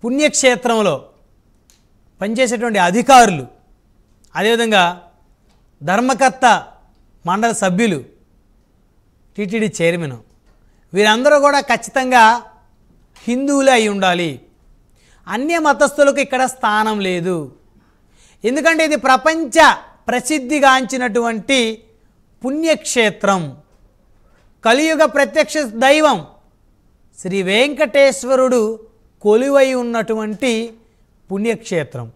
పుణ్యక్షేత్రంలో పనిచేసేటువంటి అధికారులు, అదేవిధంగా ధర్మకర్త మండలి సభ్యులు, టీటీడీ చైర్మన్, వీరందరూ కూడా ఖచ్చితంగా హిందువులే అయి ఉండాలి. అన్య మతస్థులకు ఇక్కడ స్థానం లేదు. ఎందుకంటే ఇది ప్రపంచ ప్రసిద్ధిగాంచినటువంటి పుణ్యక్షేత్రం. కలియుగ ప్రత్యక్ష దైవం శ్రీ వెంకటేశ్వరుడు కొలువై ఉన్నటువంటి పుణ్యక్షేత్రం.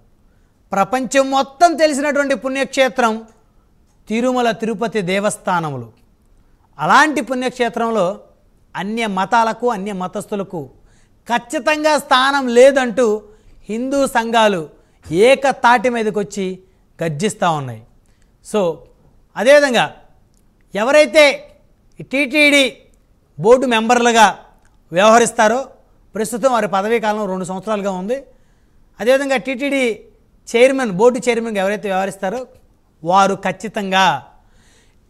ప్రపంచం మొత్తం తెలిసినటువంటి పుణ్యక్షేత్రం తిరుమల తిరుపతి దేవస్థానములు. అలాంటి పుణ్యక్షేత్రంలో అన్య మతాలకు అన్య మతస్థులకు ఖచ్చితంగా స్థానం లేదంటూ హిందూ సంఘాలు ఏకతాటి మీదకి వచ్చి గర్జిస్తూ ఉన్నాయి. సో అదేవిధంగా ఎవరైతే టీటీడీ బోర్డు మెంబర్లుగా వ్యవహరిస్తారో, ప్రస్తుతం వారి పదవీ కాలం 2 సంవత్సరాలుగా ఉంది. అదేవిధంగా టీటీడీ చైర్మన్, బోర్డు చైర్మన్గా ఎవరైతే వ్యవహరిస్తారో వారు ఖచ్చితంగా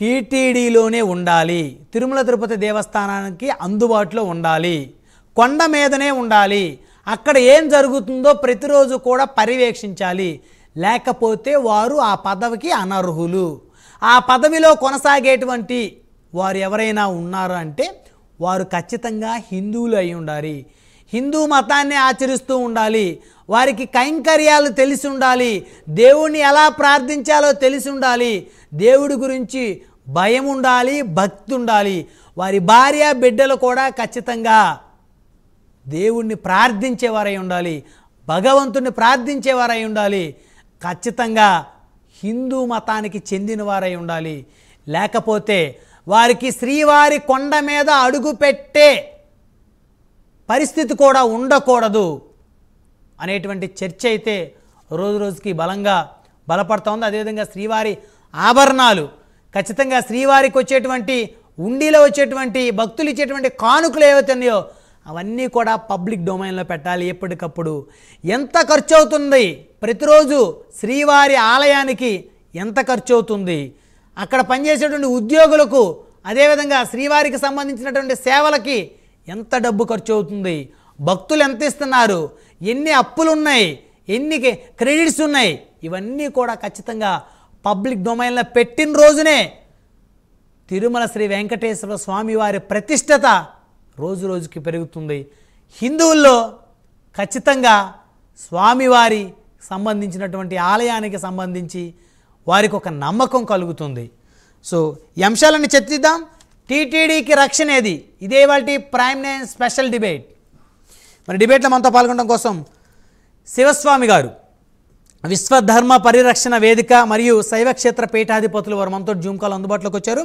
టీటీడీలోనే ఉండాలి, తిరుమల తిరుపతి దేవస్థానానికి అందుబాటులో ఉండాలి, కొండ మీదనే ఉండాలి, అక్కడ ఏం జరుగుతుందో ప్రతిరోజు కూడా పర్యవేక్షించాలి. లేకపోతే వారు ఆ పదవికి అనర్హులు. ఆ పదవిలో కొనసాగేటువంటి వారు ఎవరైనా ఉన్నారు అంటే వారు ఖచ్చితంగా హిందువులు అయి ఉండాలి, హిందూ మతాన్ని ఆచరిస్తూ ఉండాలి, వారికి కైంకర్యాలు తెలిసి ఉండాలి, దేవుణ్ణి ఎలా ప్రార్థించాలో తెలిసి ఉండాలి, దేవుడి గురించి భయం ఉండాలి, భక్తి ఉండాలి. వారి భార్య బిడ్డలు కూడా ఖచ్చితంగా దేవుణ్ణి ప్రార్థించేవారై ఉండాలి, భగవంతుని ప్రార్థించేవారై ఉండాలి, ఖచ్చితంగా హిందూ మతానికి చెందినవారై ఉండాలి. లేకపోతే వారికి శ్రీవారి కొండ మీద అడుగు పెట్టే పరిస్థితి కూడా ఉండకూడదు అనేటువంటి చర్చ అయితే రోజు రోజుకి బలంగా బలపడుతూ ఉంది. అదేవిధంగా శ్రీవారి ఆభరణాలు ఖచ్చితంగా శ్రీవారికి వచ్చేటువంటి ఉండిలో వచ్చేటువంటి భక్తులు ఇచ్చేటువంటి కానుకలు ఏవైతే ఉన్నాయో అవన్నీ కూడా పబ్లిక్ డొమైన్లో పెట్టాలి. ఎప్పటికప్పుడు ఎంత ఖర్చు అవుతుంది, ప్రతిరోజు శ్రీవారి ఆలయానికి ఎంత ఖర్చు అవుతుంది, అక్కడ పనిచేసేటువంటి ఉద్యోగులకు, అదేవిధంగా శ్రీవారికి సంబంధించినటువంటి సేవలకి ఎంత డబ్బు ఖర్చు అవుతుంది, భక్తులు ఎంత ఇస్తున్నారు, ఎన్ని అప్పులు ఉన్నాయి, ఎన్ని క్రెడిట్స్ ఉన్నాయి, ఇవన్నీ కూడా ఖచ్చితంగా పబ్లిక్ డొమైన్లో పెట్టిన రోజునే తిరుమల శ్రీ వెంకటేశ్వర స్వామి వారి ప్రతిష్టత రోజు రోజుకి పెరుగుతుంది. హిందువుల్లో ఖచ్చితంగా స్వామివారి సంబంధించినటువంటి ఆలయానికి సంబంధించి వారికి ఒక నమ్మకం కలుగుతుంది. సో ఈ అంశాలను చర్చిద్దాం. టీటీడీకి రక్షణ ఏది? ఇదే వాటి ప్రైమ్ నైన్ స్పెషల్ డిబేట్. మరి డిబేట్లో మనతో పాల్గొనడం కోసం శివస్వామి గారు, విశ్వధర్మ పరిరక్షణ వేదిక మరియు శైవక్షేత్ర పీఠాధిపతులు, వారు మనతో జూమ్ కాల్ అందుబాటులోకి వచ్చారు.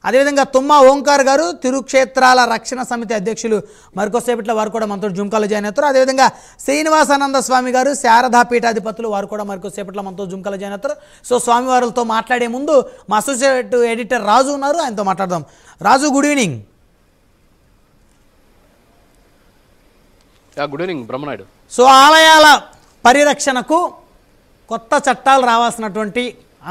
అదేవిధంగా తుమ్మ ఓంకార్ గారు, తిరుక్షేత్రాల రక్షణ సమితి అధ్యక్షులు, మరికొసేపట్లో వారు కూడా మనతో జూమ్ కాల్ జాయిన్ అవుతారు. అదేవిధంగా శ్రీనివాసానంద స్వామి గారు, శారదా పీఠాధిపతులు, వారు కూడా మరికొసేపట్లో మనతో జూమ్ కాల్ జాయిన్ అవుతారు. సో స్వామివారులతో మాట్లాడే ముందు మా అసోసియేట్ ఎడిటర్ రాజు ఉన్నారు, ఆయనతో మాట్లాడదాం. Raju, good evening. Good evening Brahmanayudu. So ఆలయాల పరిరక్షణకు కొత్త చట్టాలు రావాల్సినటువంటి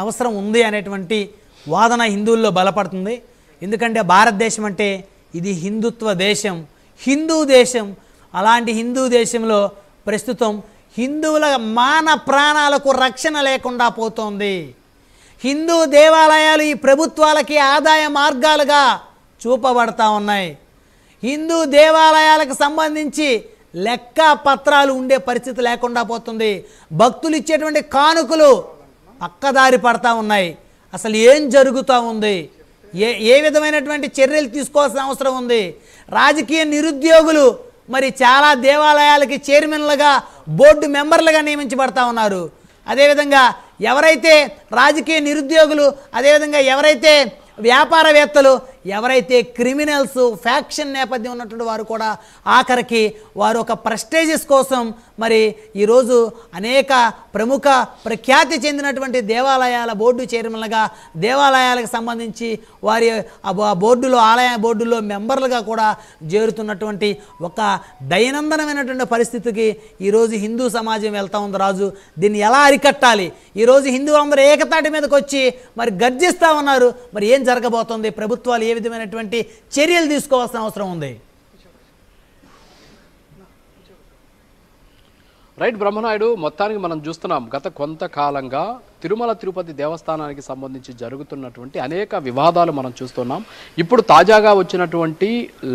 అవసరం ఉంది అనేటువంటి వాదన హిందువుల్లో బలపడుతుంది. ఎందుకంటే భారతదేశం అంటే ఇది హిందుత్వ దేశం, హిందూ దేశం. అలాంటి హిందూ దేశంలో ప్రస్తుతం హిందువుల మాన ప్రాణాలకు రక్షణ లేకుండా పోతోంది. హిందూ దేవాలయాలు ఈ ప్రభుత్వాలకి ఆదాయ మార్గాలుగా చూపబడతా ఉన్నాయి. హిందూ దేవాలయాలకు సంబంధించి లెక్క పత్రాలు ఉండే పరిస్థితి లేకుండా పోతుంది. భక్తులు ఇచ్చేటువంటి కానుకలు పక్కదారి పడతా ఉన్నాయి. అసలు ఏం జరుగుతూ ఉంది, ఏ విధమైనటువంటి చర్యలు తీసుకోవాల్సిన అవసరం ఉంది? రాజకీయ నిరుద్యోగులు మరి చాలా దేవాలయాలకి చైర్మన్లుగా, బోర్డు మెంబర్లుగా నియమించబడతా ఉన్నారు. అదేవిధంగా ఎవరైతే రాజకీయ నిరుద్యోగులు, అదేవిధంగా ఎవరైతే వ్యాపారవేత్తలు, ఎవరైతే క్రిమినల్స్, ఫ్యాక్షన్ నేపథ్యం ఉన్నటువంటి వారు కూడా ఆఖరికి వారు ఒక ప్రెస్టేజెస్ కోసం మరి ఈరోజు అనేక ప్రముఖ ప్రఖ్యాతి చెందినటువంటి దేవాలయాల బోర్డు చైర్మన్లుగా, దేవాలయాలకు సంబంధించి వారి బోర్డులో, ఆలయ బోర్డులో మెంబర్లుగా కూడా చేరుతున్నటువంటి ఒక దైనందినమైనటువంటి పరిస్థితికి ఈరోజు హిందూ సమాజం వెళ్తూ ఉంది. రాజు, దీన్ని ఎలా అరికట్టాలి? ఈరోజు హిందువులు అందరూ ఏకతాటి మీదకి వచ్చి మరి గర్జిస్తూ ఉన్నారు. మరి ఏం జరగబోతోంది? ప్రభుత్వాలు ఏ విధమైనటువంటి చర్యలు తీసుకోవాల్సిన అవసరం ఉంది? రైట్ బ్రహ్మనాయుడు, మొత్తానికి మనం చూస్తున్నాం గత కొంతకాలంగా తిరుమల తిరుపతి దేవస్థానానికి సంబంధించి జరుగుతున్నటువంటి అనేక వివాదాలు మనం చూస్తున్నాం. ఇప్పుడు తాజాగా వచ్చినటువంటి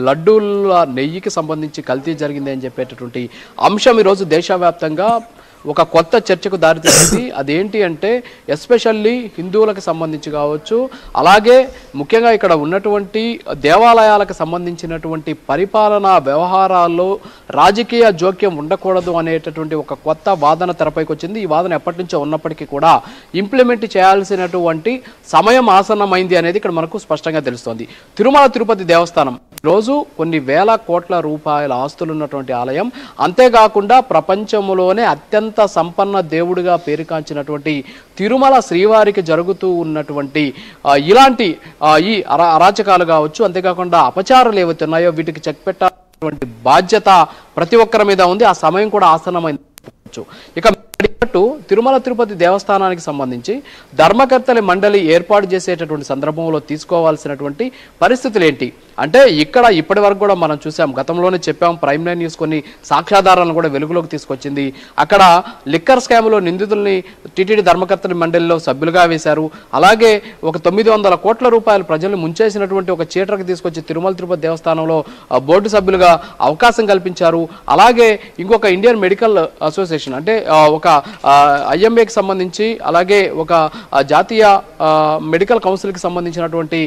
లడ్డూల నెయ్యికి సంబంధించి కల్తీ జరిగింది అని చెప్పేటటువంటి అంశం ఈరోజు దేశవ్యాప్తంగా ఒక కొత్త చర్చకు దారితీసింది. అదేంటి అంటే ఎస్పెషల్లీ హిందువులకు సంబంధించి కావచ్చు, అలాగే ముఖ్యంగా ఇక్కడ ఉన్నటువంటి దేవాలయాలకు సంబంధించినటువంటి పరిపాలనా వ్యవహారాల్లో రాజకీయ జోక్యం ఉండకూడదు అనేటటువంటి ఒక కొత్త వాదన తెరపైకి వచ్చింది. ఈ వాదన ఎప్పటి నుంచో ఉన్నప్పటికీ కూడా ఇంప్లిమెంట్ చేయాల్సినటువంటి సమయం ఆసన్నమైంది అనేది ఇక్కడ మనకు స్పష్టంగా తెలుస్తోంది. తిరుమల తిరుపతి దేవస్థానం రోజు కొన్ని వేల కోట్ల రూపాయల ఆస్తులు ఉన్నటువంటి ఆలయం, అంతేకాకుండా ప్రపంచంలోనే అత్యంత సంపన్న దేవుడిగా పేరుకాంచినటువంటి తిరుమల శ్రీవారికి జరుగుతూ ఉన్నటువంటి ఇలాంటి ఈ అరాచకాలు కావచ్చు, అంతేకాకుండా అపచారాలు ఏవైతే ఉన్నాయో వీటికి చెక్ పెట్టాల్సినటువంటి బాధ్యత ప్రతి ఒక్కరి మీద ఉంది. ఆ సమయం కూడా ఆసన్నమైంది. ఇక తిరుమల తిరుపతి దేవస్థానానికి సంబంధించి ధర్మకర్తల మండలి ఏర్పాటు చేసేటటువంటి సందర్భంలో తీసుకోవాల్సినటువంటి పరిస్థితులు ఏంటి అంటే, ఇక్కడ ఇప్పటి వరకు కూడా మనం చూసాం, గతంలోనే చెప్పాం, ప్రైమ్ లైన్ న్యూస్ కొన్ని సాక్ష్యాధారాలను కూడా వెలుగులోకి తీసుకొచ్చింది. అక్కడ లిక్కర్ స్కామ్లో నిందితుల్ని టీటీడీ ధర్మకర్తల మండలిలో సభ్యులుగా వేశారు. అలాగే ఒక 900 కోట్ల రూపాయలు ప్రజల్ని ముంచేసినటువంటి ఒక చీటర్కి తీసుకొచ్చి తిరుమల తిరుపతి దేవస్థానంలో బోర్డు సభ్యులుగా అవకాశం కల్పించారు. అలాగే ఇంకొక ఇండియన్ మెడికల్ అసోసియేషన్ అంటే ఒక ఐఎంఏకి సంబంధించి, అలాగే ఒక జాతీయ మెడికల్ కౌన్సిల్కి సంబంధించినటువంటి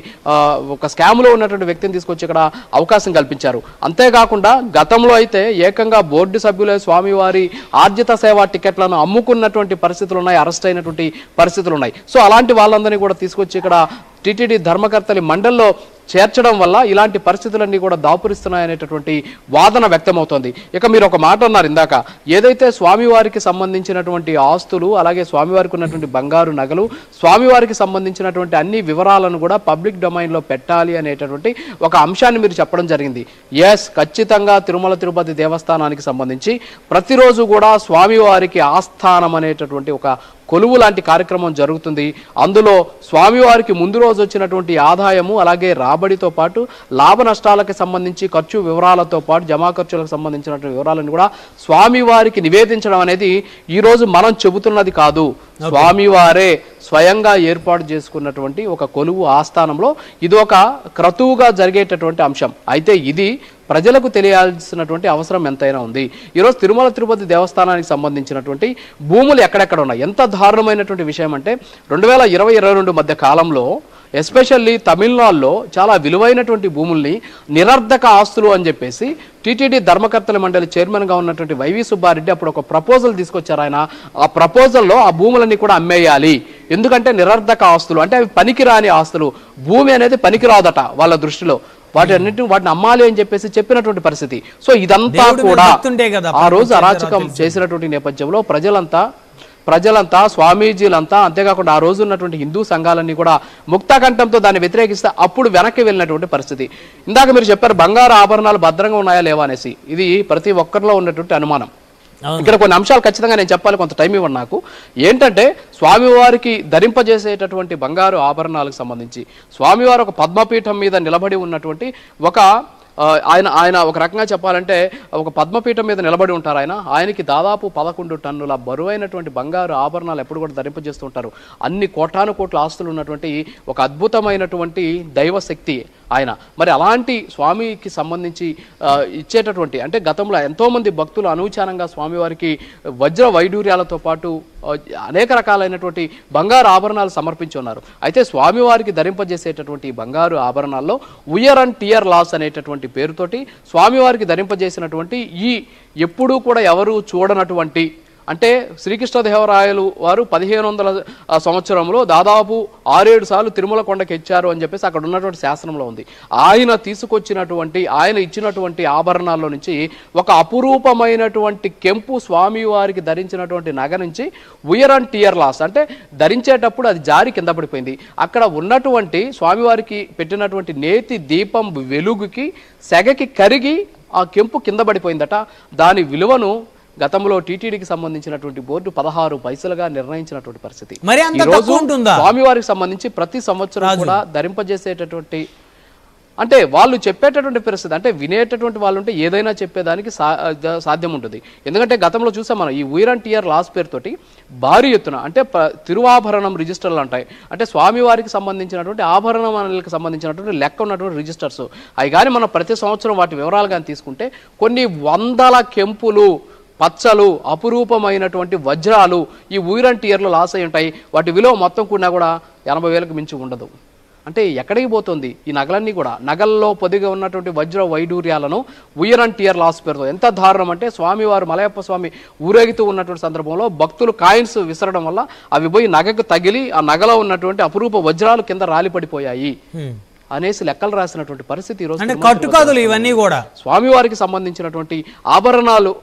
ఒక స్కామ్లో ఉన్నటువంటి వ్యక్తిని తీసుకొచ్చి ఇక్కడ అవకాశం కల్పించారు. అంతేకాకుండా గతంలో అయితే ఏకంగా బోర్డు సభ్యులే స్వామివారి ఆర్జిత సేవా టికెట్లను అమ్ముకున్నటువంటి పరిస్థితులు ఉన్నాయి, అరెస్ట్ అయినటువంటి పరిస్థితులు ఉన్నాయి. సో అలాంటి వాళ్ళందరినీ కూడా తీసుకొచ్చి ఇక్కడ టీటీడీ ధర్మకర్తల మండలిలో చేర్చడం వల్ల ఇలాంటి పరిస్థితులన్నీ కూడా దాపురిస్తున్నాయనేటటువంటి వాదన వ్యక్తమవుతోంది. ఇక మీరు ఒక మాట అన్నారు ఇందాక, ఏదైతే స్వామివారికి సంబంధించినటువంటి ఆస్తులు, అలాగే స్వామివారికి ఉన్నటువంటి బంగారు నగలు, స్వామివారికి సంబంధించినటువంటి అన్ని వివరాలను కూడా పబ్లిక్ డొమైన్లో పెట్టాలి అనేటటువంటి ఒక అంశాన్ని మీరు చెప్పడం జరిగింది. ఎస్, ఖచ్చితంగా తిరుమల తిరుపతి దేవస్థానానికి సంబంధించి ప్రతిరోజు కూడా స్వామివారికి ఆస్థానం అనేటటువంటి ఒక కొలువు లాంటి కార్యక్రమం జరుగుతుంది. అందులో స్వామివారికి ముందు రోజు వచ్చినటువంటి ఆదాయము, అలాగే రాబడితో పాటు లాభ నష్టాలకు సంబంధించి ఖర్చు వివరాలతో పాటు జమా ఖర్చులకు సంబంధించినటువంటి వివరాలను కూడా స్వామివారికి నివేదించడం అనేది ఈరోజు మనం చెబుతున్నది కాదు. స్వామివారే స్వయంగా ఏర్పాటు చేసుకున్నటువంటి ఒక కొలువు ఆస్థానంలో ఇది ఒక క్రతువుగా జరిగేటటువంటి అంశం. అయితే ఇది ప్రజలకు తెలియాల్సినటువంటి అవసరం ఎంతైనా ఉంది. ఈరోజు తిరుమల తిరుపతి దేవస్థానానికి సంబంధించినటువంటి భూములు ఎక్కడెక్కడ ఉన్నాయి. ఎంత దారుణమైనటువంటి విషయం అంటే 2020-22 మధ్య కాలంలో ఎస్పెషల్లీ తమిళనాడులో చాలా విలువైనటువంటి భూముల్ని నిరర్ధక ఆస్తులు అని చెప్పేసి టీటీడీ ధర్మకర్తల మండలి చైర్మన్గా ఉన్నటువంటి వైవి సుబ్బారెడ్డి అప్పుడు ఒక ప్రపోజల్ తీసుకొచ్చారు. ఆయన ఆ ప్రపోజల్లో ఆ భూములన్నీ కూడా అమ్మేయాలి, ఎందుకంటే నిరర్ధక ఆస్తులు అంటే అవి పనికిరాని ఆస్తులు, భూమి అనేది పనికిరాదట వాళ్ళ దృష్టిలో, వాటిని అమ్మాలి అని చెప్పేసి చెప్పినటువంటి పరిస్థితి. సో ఇదంతా కూడా ఆ రోజు అరాచకం చేసినటువంటి నేపథ్యంలో ప్రజలంతా స్వామీజీలంతా, అంతేకాకుండా ఆ రోజు ఉన్నటువంటి హిందూ సంఘాలన్నీ కూడా ముక్తకంఠంతో దాన్ని వ్యతిరేకిస్తే అప్పుడు వెనక్కి వెళ్ళినటువంటి పరిస్థితి. ఇందాక మీరు చెప్పారు బంగారు ఆభరణాలు భద్రంగా ఉన్నాయా లేవా అనేసి, ఇది ప్రతి ఒక్కరిలో ఉన్నటువంటి అనుమానం. ఇక్కడ కొన్ని అంశాలు ఖచ్చితంగా నేను చెప్పాలి, కొంత టైం ఇవ్వండి నాకు. ఏంటంటే స్వామివారికి ధరింపజేసేటటువంటి బంగారు ఆభరణాలకు సంబంధించి స్వామివారు ఒక పద్మపీఠం మీద నిలబడి ఉన్నటువంటి ఒక ఆయన ఒక రకంగా చెప్పాలంటే ఒక పద్మపీఠం మీద నిలబడి ఉంటారు. ఆయనకి దాదాపు 11 టన్నుల బరువైనటువంటి బంగారు ఆభరణాలు ఎప్పుడు కూడా ధరింపజేస్తూ ఉంటారు. అన్ని కోటాను కోట్ల ఆస్తులు ఉన్నటువంటి ఒక అద్భుతమైనటువంటి దైవశక్తి ఆయన. మరి అలాంటి స్వామికి సంబంధించి ఇచ్చేటటువంటి అంటే గతంలో ఎంతోమంది భక్తులు అనూచానంగా స్వామివారికి వజ్ర వైడూర్యాలతో పాటు అనేక రకాలైనటువంటి బంగారు ఆభరణాలు సమర్పించి ఉన్నారు. అయితే స్వామివారికి ధరింపజేసేటటువంటి బంగారు ఆభరణాల్లో ఉయర్ అండ్ టియర్ లాస్ అనేటటువంటి పేరుతోటి స్వామివారికి ధరింపజేసినటువంటి ఈ ఎప్పుడూ కూడా ఎవరు చూడనటువంటి అంటే శ్రీకృష్ణదేవరాయలు వారు 1500 సంవత్సరంలో దాదాపు 6-7 సార్లు తిరుమల కొండకి ఎచ్చారు అని చెప్పేసి అక్కడ ఉన్నటువంటి శాసనంలో ఉంది. ఆయన ఇచ్చినటువంటి ఆభరణాల్లో నుంచి ఒక అపురూపమైనటువంటి కెంపు స్వామివారికి ధరించినటువంటి నగ నుంచి ఉయర్ అండ్ టియర్ లాస్ అంటే ధరించేటప్పుడు అది జారి కింద పడిపోయింది. అక్కడ ఉన్నటువంటి స్వామివారికి పెట్టినటువంటి నేతి దీపం వెలుగుకి సెగకి కరిగి ఆ కెంపు కింద పడిపోయిందట. దాని విలువను గతంలో టీటీడీకి సంబంధించినటువంటి బోర్డు 16 పైసలుగా నిర్ణయించినటువంటి పరిస్థితి. మరి స్వామివారికి సంబంధించి ప్రతి సంవత్సరం కూడా ధరింపజేసేటటువంటి అంటే వాళ్ళు చెప్పేటటువంటి పరిస్థితి, అంటే వినేటటువంటి వాళ్ళు ఉంటే ఏదైనా చెప్పేదానికి సాధ్యం ఉంటుంది. ఎందుకంటే గతంలో చూసాం మనం ఈ ఉయరంటియర్ లాస్ పేరుతోటి భారీ ఎత్తున అంటే తిరువాభరణం రిజిస్టర్లు అంటాయి, అంటే స్వామివారికి సంబంధించినటువంటి ఆభరణాలకు సంబంధించినటువంటి లెక్క ఉన్నటువంటి రిజిస్టర్స్ అవి కానీ మనం ప్రతి సంవత్సరం వాటి వివరాలు కానీ తీసుకుంటే కొన్ని వందల కెంపులు, పచ్చలు, అపురూపమైనటువంటి వజ్రాలు ఈ ఉయరంటియర్లో లాస్ అయి ఉంటాయి. వాటి విలువ మొత్తం కూడా 80,000కు మించి ఉండదు. అంటే ఎక్కడికి పోతుంది ఈ నగలన్నీ కూడా? నగల్లో పొదిగా ఉన్నటువంటి వజ్ర వైడూర్యాలను ఉయరంటియర్ లాస్ పేరుతో ఎంత దారుణం అంటే స్వామివారు మలయప్ప స్వామి ఊరేగుతూ ఉన్నటువంటి సందర్భంలో భక్తులు కాయిన్స్ విసరడం వల్ల అవి పోయి నగకు తగిలి ఆ నగలో ఉన్నటువంటి అపురూప వజ్రాలు కింద రాలిపడిపోయాయి అనేసి లెక్కలు రాసినటువంటి పరిస్థితి ఈ రోజు కట్టుకాదులు ఇవన్నీ కూడా స్వామివారికి సంబంధించినటువంటి ఆభరణాలు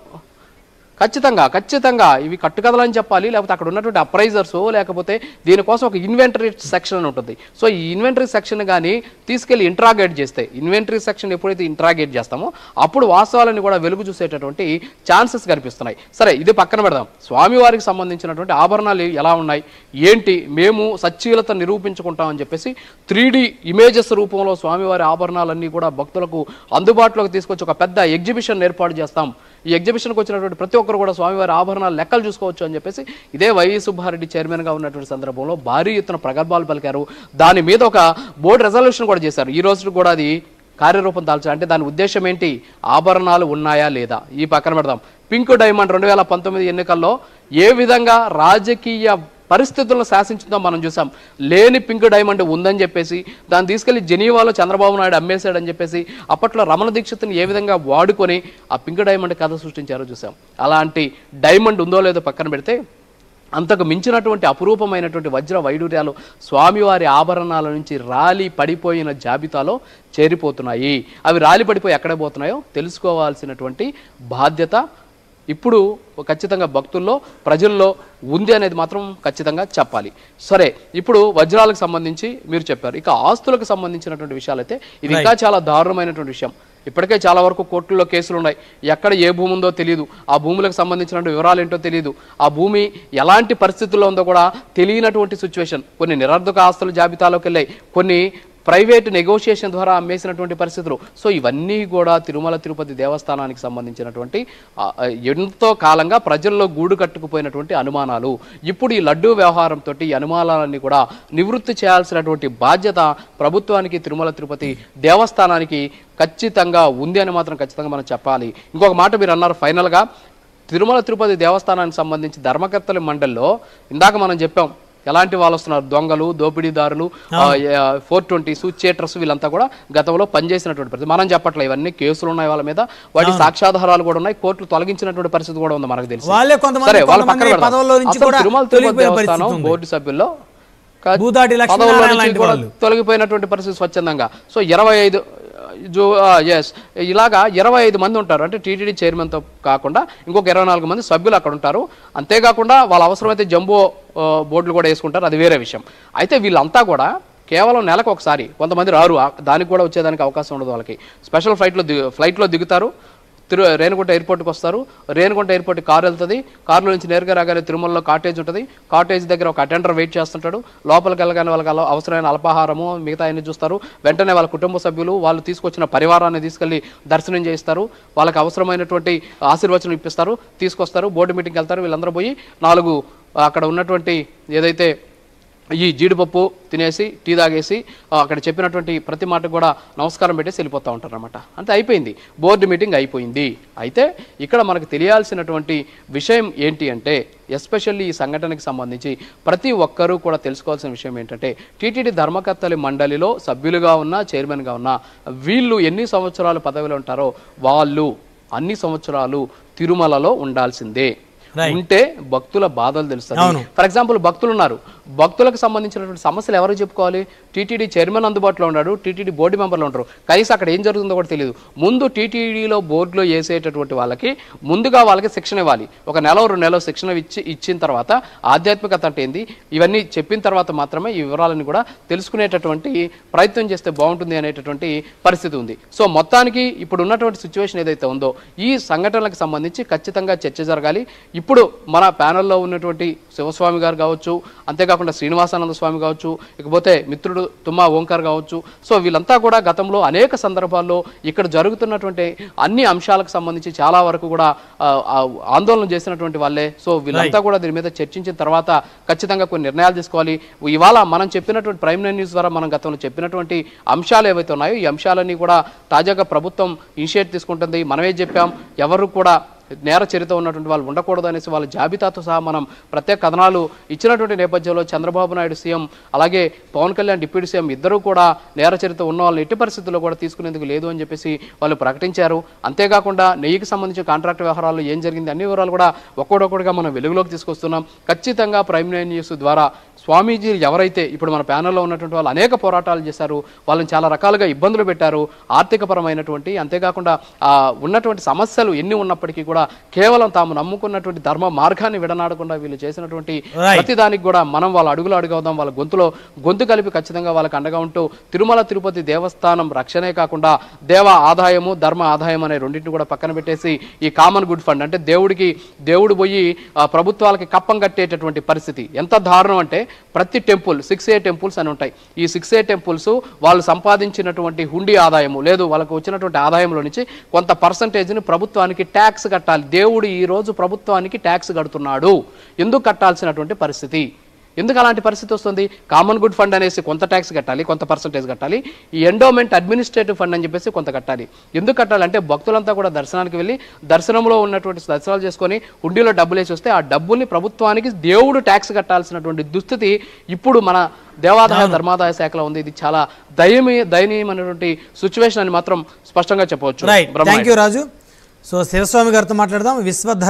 ఖచ్చితంగా ఇవి కట్టుకథలని చెప్పాలి, లేకపోతే అక్కడ ఉన్నటువంటి అప్రైజర్స్, లేకపోతే దీనికోసం ఒక ఇన్వెంటరీ సెక్షన్ అని ఉంటుంది. సో ఈ ఇన్వెంటరీ సెక్షన్ కానీ తీసుకెళ్లి ఇంట్రాగేట్ చేస్తే, ఇన్వెంటరీ సెక్షన్ ఎప్పుడైతే ఇంట్రాగేట్ చేస్తామో అప్పుడు వాస్తవాలను కూడా వెలుగు చూసేటటువంటి ఛాన్సెస్ కనిపిస్తున్నాయి. సరే, ఇది పక్కన పెడదాం. స్వామివారికి సంబంధించినటువంటి ఆభరణాలు ఎలా ఉన్నాయి ఏంటి, మేము సచ్చీలత నిరూపించుకుంటామని చెప్పేసి 3D ఇమేజెస్ రూపంలో స్వామివారి ఆభరణాలన్నీ కూడా భక్తులకు అందుబాటులోకి తీసుకొచ్చి ఒక పెద్ద ఎగ్జిబిషన్ ఏర్పాటు చేస్తాం. ఈ ఎగ్జిబిషన్కి వచ్చినటువంటి ప్రతి ఒక్కరు కూడా స్వామివారి ఆభరణాలు లెక్కలు చూసుకోవచ్చు అని చెప్పేసి ఇదే వైవి సుబ్బారెడ్డి చైర్మన్గా ఉన్నటువంటి సందర్భంలో భారీ ఎత్తున ప్రగల్భాలు పలికారు. దాని మీద ఒక బోర్డు రెజల్యూషన్ కూడా చేశారు. ఈ రోజు కూడా అది కార్యరూపం దాల్చారు. అంటే దాని ఉద్దేశం ఏంటి, ఆభరణాలు ఉన్నాయా లేదా ఈ పక్కన పెడదాం. పింక్ డైమండ్ 2019 ఎన్నికల్లో ఏ విధంగా రాజకీయ పరిస్థితులను శాసించిందో మనం చూసాం. లేని పింక్ డైమండ్ ఉందని చెప్పేసి దాన్ని తీసుకెళ్లి జెనీవాలో చంద్రబాబు నాయుడు అమ్మేశాడని చెప్పేసి అప్పట్లో రమణ దీక్షితుని ఏ విధంగా వాడుకొని ఆ పింక్ డైమండ్ కథ సృష్టించారో చూసాం. అలాంటి డైమండ్ ఉందో లేదో పక్కన పెడితే అంతకు మించినటువంటి అపురూపమైనటువంటి వజ్ర వైడూర్యాలు స్వామివారి ఆభరణాల నుంచి రాలి పడిపోయిన జాబితాలో చేరిపోతున్నాయి. అవి రాలి పడిపోయి ఎక్కడ పోతున్నాయో తెలుసుకోవాల్సినటువంటి బాధ్యత ఇప్పుడు ఖచ్చితంగా భక్తుల్లో ప్రజల్లో ఉంది అనేది మాత్రం ఖచ్చితంగా చెప్పాలి. సరే, ఇప్పుడు వజ్రాలకు సంబంధించి మీరు చెప్పారు. ఇక ఆస్తులకు సంబంధించినటువంటి విషయాలైతే ఇది ఇంకా చాలా దారుణమైనటువంటి విషయం. ఇప్పటికే చాలా వరకు కోర్టుల్లో కేసులు ఉన్నాయి. ఎక్కడ ఏ భూమి ఉందో తెలియదు, ఆ భూములకు సంబంధించిన వివరాలు ఏంటో తెలియదు, ఆ భూమి ఎలాంటి పరిస్థితుల్లో ఉందో కూడా తెలియనటువంటి సిచ్యువేషన్. కొన్ని నిరర్ధక ఆస్తుల జాబితాలోకి వెళ్ళాయి, కొన్ని ప్రైవేట్ నెగోషియేషన్ ద్వారా అమ్మేసినటువంటి పరిస్థితులు. సో ఇవన్నీ కూడా తిరుమల తిరుపతి దేవస్థానానికి సంబంధించినటువంటి ఎంతో కాలంగా ప్రజల్లో గూడు కట్టుకుపోయినటువంటి అనుమానాలు. ఇప్పుడు ఈ లడ్డూ వ్యవహారంతో ఈ అనుమానాలన్నీ కూడా నివృత్తి చేయాల్సినటువంటి బాధ్యత ప్రభుత్వానికి, తిరుమల తిరుపతి దేవస్థానానికి ఖచ్చితంగా ఉంది అని మాత్రం ఖచ్చితంగా మనం చెప్పాలి. ఇంకొక మాట మీరు అన్నారు ఫైనల్గా, తిరుమల తిరుపతి దేవస్థానానికి సంబంధించి ధర్మకర్తల మండలిలో ఇందాక మనం చెప్పాం ఎలాంటి వాళ్ళు వస్తున్నారు, దొంగలు, దోపిడీదారులు, 420s, చీటర్స్, వీళ్ళంతా కూడా గతంలో పనిచేసినటువంటి పరిస్థితి. మనం చెప్పట్లే, ఇవన్నీ కేసులు ఉన్నాయి వాళ్ళ మీద, వాటి సాక్ష్యాధారాలు కూడా ఉన్నాయి, కోర్టులు తొలగించినటువంటి పరిస్థితి కూడా ఉంది మనకు తెలుసు. సరే, వాళ్ళ పక్కన తిరుమల తిరుపతి దేవస్థానం బోర్డు సభ్యుల్లో పదవుల్లో నుంచి కూడా తొలగిపోయినటువంటి పరిస్థితి స్వచ్ఛందంగా. సో 25 మంది ఉంటారు. అంటే టీటీడీ చైర్మన్తో కాకుండా ఇంకొక 24 మంది సభ్యులు అక్కడ ఉంటారు. అంతేకాకుండా వాళ్ళ అవసరమైతే జంబో బోర్డులు కూడా వేసుకుంటారు, అది వేరే విషయం. అయితే వీళ్ళంతా కూడా కేవలం నెలకు ఒకసారి, కొంతమంది రారు, దానికి కూడా వచ్చేదానికి అవకాశం ఉండదు. వాళ్ళకి స్పెషల్ ఫ్లైట్లో దిగుతారు, రేణిగుంట ఎయిర్పోర్ట్కి వస్తారు, రేణిగుంట ఎయిర్పోర్ట్కి కారు వెళ్తుంది, కారులో నుంచి నేరుగా రాగానే తిరుమలలో కాటేజ్ ఉంటుంది, కాటేజ్ దగ్గర ఒక అటెండర్ వెయిట్ చేస్తుంటాడు, లోపలికి వెళ్ళగానే వాళ్ళకి అవసరమైన అల్పాహారము మిగతా అన్ని చూస్తారు. వెంటనే వాళ్ళ కుటుంబ సభ్యులు వాళ్ళు తీసుకొచ్చిన పరివారాన్ని తీసుకెళ్లి దర్శనం చేయిస్తారు, వాళ్ళకి అవసరమైనటువంటి ఆశీర్వచనం ఇప్పిస్తారు, తీసుకొస్తారు, బోర్డు మీటింగ్కి వెళ్తారు. వీళ్ళందరూ పోయి 4 అక్కడ ఉన్నటువంటి ఏదైతే ఈ జీడిపప్పు తినేసి టీ తాగేసి అక్కడ చెప్పినటువంటి ప్రతి మాటకు కూడా నమస్కారం పెట్టేసి వెళ్ళిపోతూ ఉంటారు అనమాట. అంతే, అయిపోయింది, బోర్డు మీటింగ్ అయిపోయింది. అయితే ఇక్కడ మనకు తెలియాల్సినటువంటి విషయం ఏంటి అంటే, ఎస్పెషల్లీ ఈ సంఘటనకి సంబంధించి ప్రతి ఒక్కరూ కూడా తెలుసుకోవాల్సిన విషయం ఏంటంటే, టీటీడీ ధర్మకర్తల మండలిలో సభ్యులుగా ఉన్న, చైర్మన్గా ఉన్న వీళ్ళు ఎన్ని సంవత్సరాలు పదవిలో ఉంటారో వాళ్ళు అన్ని సంవత్సరాలు తిరుమలలో ఉండాల్సిందే. ఉంటే భక్తుల బాధలు తెలుస్తాయి. ఫర్ ఎగ్జాంపుల్ భక్తులు ఉన్నారు, భక్తులకు సంబంధించినటువంటి సమస్యలు ఎవరు చెప్పుకోవాలి? టీటీడీ చైర్మన్ అందుబాటులో ఉన్నాడు, టీటీడీ బోర్డు మెంబర్లు ఉంటారు, కనీసం అక్కడ ఏం జరుగుతుందో కూడా తెలియదు. ముందు టీటీడీలో బోర్డులో వేసేటటువంటి వాళ్ళకి ముందుగా వాళ్ళకి శిక్షణ ఇవ్వాలి. 1 నెల 2 నెలలు శిక్షణ ఇచ్చిన తర్వాత ఆధ్యాత్మికత అంటే ఏంది ఇవన్నీ చెప్పిన తర్వాత మాత్రమే ఈ వివరాలను కూడా తెలుసుకునేటటువంటి ప్రయత్నం చేస్తే బాగుంటుంది అనేటటువంటి పరిస్థితి ఉంది. సో మొత్తానికి ఇప్పుడు ఉన్నటువంటి సిచ్యువేషన్ ఏదైతే ఉందో ఈ సంఘటనలకు సంబంధించి ఖచ్చితంగా చర్చ జరగాలి. ఇప్పుడు మన ప్యానెల్లో ఉన్నటువంటి శివస్వామి గారు కావచ్చు, అంతేకాకుండా శ్రీనివాసానంద స్వామి కావచ్చు, ఇకపోతే మిత్రుడు ఇప్పుడు తుమ్మా ఓంకార్ కావచ్చు. సో వీళ్ళంతా కూడా గతంలో అనేక సందర్భాల్లో ఇక్కడ జరుగుతున్నటువంటి అన్ని అంశాలకు సంబంధించి చాలా వరకు కూడా ఆందోళన చేసినటువంటి వాళ్ళే. సో వీళ్ళంతా కూడా దీని మీద చర్చించిన తర్వాత ఖచ్చితంగా కొన్ని నిర్ణయాలు తీసుకోవాలి. ఇవాళ మనం చెప్పినటువంటి ప్రైమ్ న్యూస్ ద్వారా మనం గతంలో చెప్పినటువంటి అంశాలు ఏవైతే ఉన్నాయో ఈ అంశాలన్నీ కూడా తాజాగా ప్రభుత్వం ఇనిషియేట్ తీసుకుంటుంది. మనమే చెప్పాం, ఎవరు కూడా నేర చరిత్ర ఉన్నటువంటి వాళ్ళు ఉండకూడదు అనేసి వాళ్ళ జాబితాతో సహా మనం ప్రత్యేక కథనాలు ఇచ్చినటువంటి నేపథ్యంలో చంద్రబాబు నాయుడు సీఎం అలాగే పవన్ కళ్యాణ్ డిప్యూటీ సీఎం ఇద్దరూ కూడా నేర చరిత్ర ఉన్న వాళ్ళని ఎట్టి పరిస్థితుల్లో కూడా తీసుకునేందుకు లేదు అని చెప్పేసి వాళ్ళు ప్రకటించారు. అంతేకాకుండా నెయ్యికి సంబంధించిన కాంట్రాక్ట్ వ్యవహారాల్లో ఏం జరిగింది అన్ని వివరాలు కూడా ఒక్కొక్కటిగా మనం వెలుగులోకి తీసుకొస్తున్నాం. ఖచ్చితంగా ప్రైమ్ న్యూస్ ద్వారా స్వామీజీ ఎవరైతే ఇప్పుడు మన ప్యానెల్లో ఉన్నటువంటి వాళ్ళు అనేక పోరాటాలు చేశారు, వాళ్ళని చాలా రకాలుగా ఇబ్బందులు పెట్టారు, ఆర్థికపరమైనటువంటి అంతేకాకుండా ఉన్నటువంటి సమస్యలు ఎన్ని ఉన్నప్పటికీ కూడా కేవలం తాము నమ్ముకున్నటువంటి ధర్మ మార్గాన్ని విడనాడకుండా వీళ్ళు చేసినటువంటి ప్రతిదానికి కూడా మనం వాళ్ళ అడుగులు అడుగుదాం, వాళ్ళ గొంతులో గొంతు కలిపి ఖచ్చితంగా వాళ్ళకి అండగా ఉంటూ తిరుమల తిరుపతి దేవస్థానం రక్షణే కాకుండా దేవ ఆదాయము ధర్మ ఆదాయం అనే రెండింటిని కూడా పక్కన పెట్టేసి ఈ కామన్ గుడ్ ఫండ్ అంటే దేవుడు పోయి ప్రభుత్వాలకి కప్పం కట్టేటటువంటి పరిస్థితి ఎంత దారుణం అంటే ప్రతి టెంపుల్ 6A టెంపుల్స్ అని ఉంటాయి. ఈ 6A టెంపుల్స్ వాళ్ళు సంపాదించినటువంటి హుండీ ఆదాయము లేదు వాళ్ళకు వచ్చినటువంటి ఆదాయంలో నుంచి కొంత పర్సంటేజ్ని ప్రభుత్వానికి ట్యాక్స్ కట్టాలి. దేవుడు ఈ రోజు ప్రభుత్వానికి ట్యాక్స్ కడుతున్నాడు. ఎందుకు కట్టాల్సినటువంటి పరిస్థితి? ఎందుకు అలాంటి పరిస్థితి వస్తుంది? కామన్ గుడ్ ఫండ్ అనేసి కొంత ట్యాక్స్ కట్టాలి, కొంత పర్సంటేజ్ కట్టాలి. ఈ ఎండోమెంట్ అడ్మినిస్ట్రేటివ్ ఫండ్ అని చెప్పేసి కొంత కట్టాలి. ఎందుకు కట్టాలంటే భక్తులంతా కూడా దర్శనానికి వెళ్ళి దర్శనంలో ఉన్నటువంటి దర్శనాలు చేసుకొని హుండీలో డబ్బులు వేసి వస్తే ఆ డబ్బుల్ని ప్రభుత్వానికి దేవుడు ట్యాక్స్ కట్టాల్సినటువంటి దుస్థితి ఇప్పుడు మన దేవాదాయ ధర్మాదాయ శాఖలో ఉంది. ఇది చాలా దయనీయమైనటువంటి సిచ్యువేషన్ అని మాత్రం స్పష్టంగా చెప్పవచ్చు. Thank you Raju. So Shivaswami గారితో మాట్లాడదాం. విశ్వధర్మ